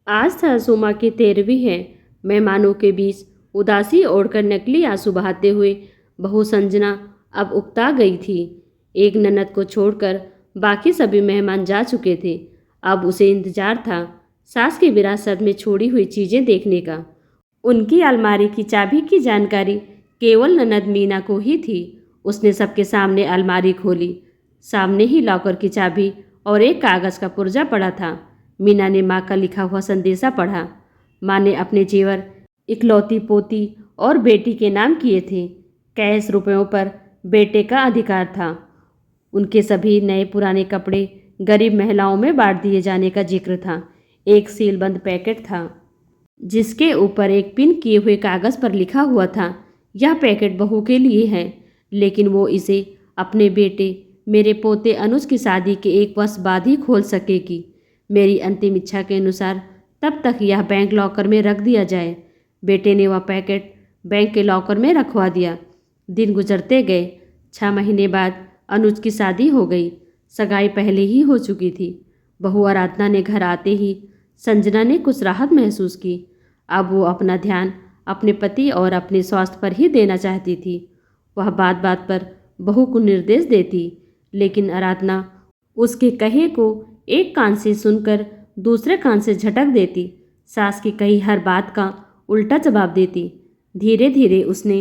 आज था सुमा की 13वीं है। मेहमानों के बीच उदासी ओढ़कर नकली आंसू बहाते हुए बहू संजना अब उकता गई थी। एक ननद को छोड़कर बाकी सभी मेहमान जा चुके थे। अब उसे इंतजार था सास की विरासत में छोड़ी हुई चीज़ें देखने का। उनकी अलमारी की चाबी की जानकारी केवल ननद मीना को ही थी। उसने सबके सामने अलमारी खोली। सामने ही लॉकर की चाबी और एक कागज़ का पुर्जा पड़ा था। मीना ने माँ का लिखा हुआ संदेशा पढ़ा। माँ ने अपने जेवर इकलौती पोती और बेटी के नाम किए थे। कैश रुपयों पर बेटे का अधिकार था। उनके सभी नए पुराने कपड़े गरीब महिलाओं में बांट दिए जाने का जिक्र था। एक सीलबंद पैकेट था जिसके ऊपर एक पिन किए हुए कागज़ पर लिखा हुआ था, यह पैकेट बहू के लिए है, लेकिन वो इसे अपने बेटे मेरे पोते अनुज की शादी के 1 वर्ष बाद ही खोल सकेगी। मेरी अंतिम इच्छा के अनुसार तब तक यह बैंक लॉकर में रख दिया जाए। बेटे ने वह पैकेट बैंक के लॉकर में रखवा दिया। दिन गुजरते गए। 6 महीने बाद अनुज की शादी हो गई। सगाई पहले ही हो चुकी थी। बहू आराधना ने घर आते ही संजना ने कुछ राहत महसूस की। अब वो अपना ध्यान अपने पति और अपने स्वास्थ्य पर ही देना चाहती थी। वह बात बात पर बहू को निर्देश देती, लेकिन आराधना उसके कहे को एक कान से सुनकर दूसरे कान से झटक देती। सास की कही हर बात का उल्टा जवाब देती। धीरे धीरे उसने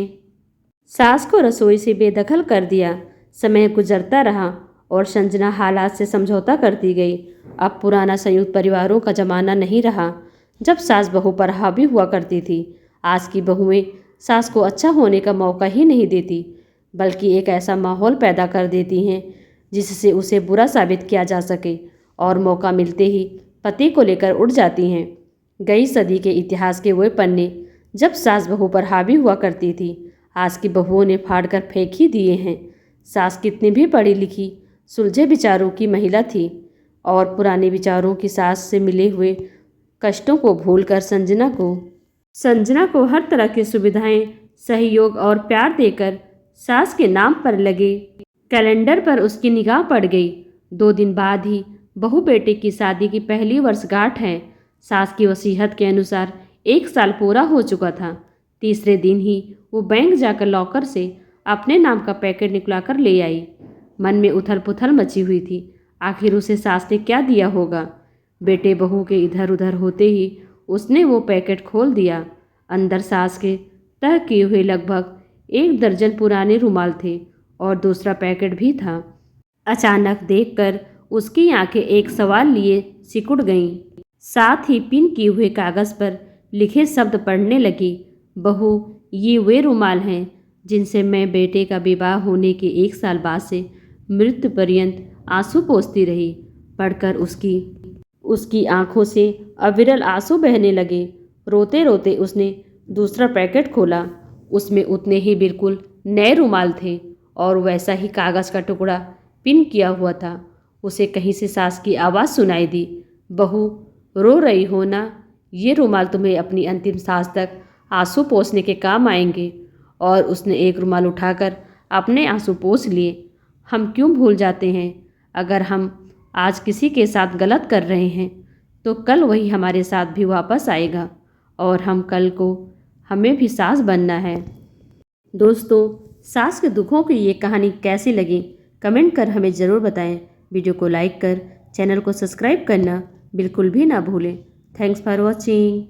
सास को रसोई से बेदखल कर दिया। समय गुजरता रहा और संजना हालात से समझौता करती गई। अब पुराना संयुक्त परिवारों का जमाना नहीं रहा जब सास बहू पर हावी हुआ करती थी। आज की बहुएं सास को अच्छा होने का मौका ही नहीं देती, बल्कि एक ऐसा माहौल पैदा कर देती हैं जिससे उसे बुरा साबित किया जा सके और मौका मिलते ही पति को लेकर उड़ जाती हैं। गई सदी के इतिहास के वे पन्ने जब सास बहू पर हावी हुआ करती थी, आज की बहुओं ने फाड़कर फेंक ही दिए हैं। सास कितनी भी पढ़ी लिखी सुलझे विचारों की महिला थी और पुराने विचारों की सास से मिले हुए कष्टों को भूलकर संजना को हर तरह की सुविधाएं, सहयोग और प्यार देकर सास के नाम पर लगे कैलेंडर पर उसकी निगाह पड़ गई। 2 दिन बाद ही बहू बेटे की शादी की पहली वर्षगांठ है। सास की वसीयत के अनुसार 1 साल पूरा हो चुका था। तीसरे दिन ही वो बैंक जाकर लॉकर से अपने नाम का पैकेट निकलाकर ले आई। मन में उथल पुथल मची हुई थी। आखिर उसे सास ने क्या दिया होगा। बेटे बहू के इधर उधर होते ही उसने वो पैकेट खोल दिया। अंदर सास के तह किए हुए लगभग 1 दर्जन पुराने रुमाल थे और दूसरा पैकेट भी था। अचानक देखकर उसकी आंखें एक सवाल लिए सिकुड़ गईं। साथ ही पिन किए हुए कागज़ पर लिखे शब्द पढ़ने लगी। बहू, ये वे रुमाल हैं जिनसे मैं बेटे का विवाह होने के 1 साल बाद से मृत्यु पर्यंत आंसू पोंछती रही। पढ़कर उसकी आंखों से अविरल आंसू बहने लगे। रोते रोते उसने दूसरा पैकेट खोला। उसमें उतने ही बिल्कुल नए रुमाल थे और वैसा ही कागज़ का टुकड़ा पिन किया हुआ था। उसे कहीं से सास की आवाज़ सुनाई दी, बहू रो रही हो ना? ये रुमाल तुम्हें अपनी अंतिम सांस तक आंसू पोंछने के काम आएंगे। और उसने एक रुमाल उठाकर अपने आंसू पोंछ लिए। हम क्यों भूल जाते हैं, अगर हम आज किसी के साथ गलत कर रहे हैं तो कल वही हमारे साथ भी वापस आएगा और हम कल को हमें भी सास बनना है। दोस्तों, सास के दुखों की ये कहानी कैसी लगी कमेंट कर हमें ज़रूर बताएं। वीडियो को लाइक कर चैनल को सब्सक्राइब करना बिल्कुल भी ना भूलें। Thanks for watching.